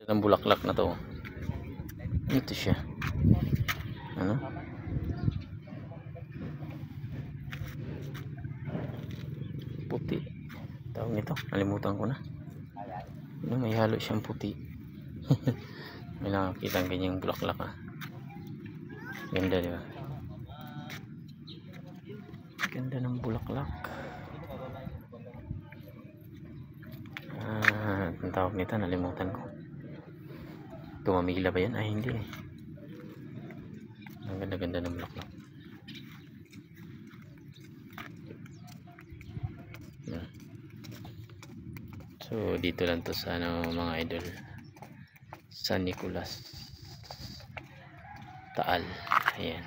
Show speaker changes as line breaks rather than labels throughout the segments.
Ng bulaklak na to. Ito siya. Ano? Puti. Tawag nito. Nalimutan ko na. Ano, may halo siyang puti. May nakakita ang ganyang bulaklak ah. Ganda, di ba? Ganda ng bulaklak. Ang tawag nito, nalimutan ko. Tumamila ba yan? Ay, hindi eh. Ang ganda-ganda ng bulaklak. So, dito lang to sa ano, mga idol. San Nicolas. Taal. Ayan.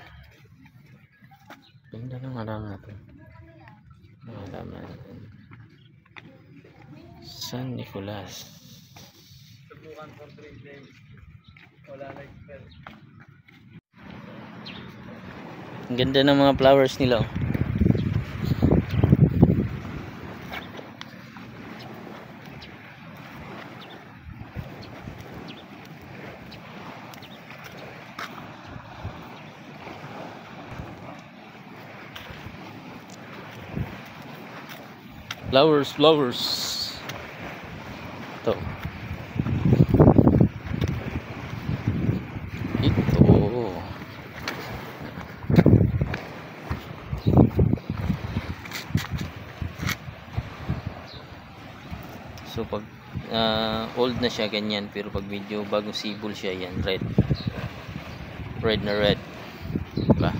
Ganda ng halaman natin. Halaman natin. San Nicolas.
Subukan for 3 days. Wala na expert.
Ang ganda ng mga flowers nila. Oh. Flowers. Ito. So pag old na siya ganyan, pero pag medyo bagong sibol siya yan, red na red, diba?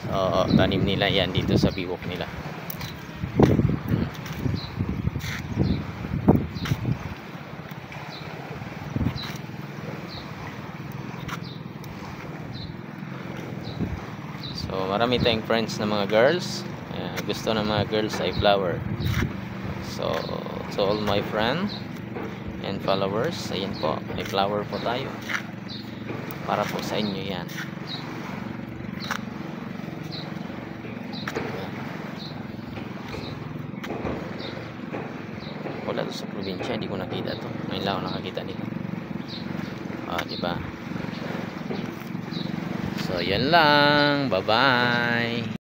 So tanim nila yan dito sa biwok nila. So marami tayong friends na mga girls. Gusto ng mga girls ay flower. So to all my friends and followers, ayan po, may flower po tayo para po sa inyo yan. Wala to sa probinsya, hindi ko nakita to. Ngayon lang ako nakakita nito. Diba? So yan lang, bye bye.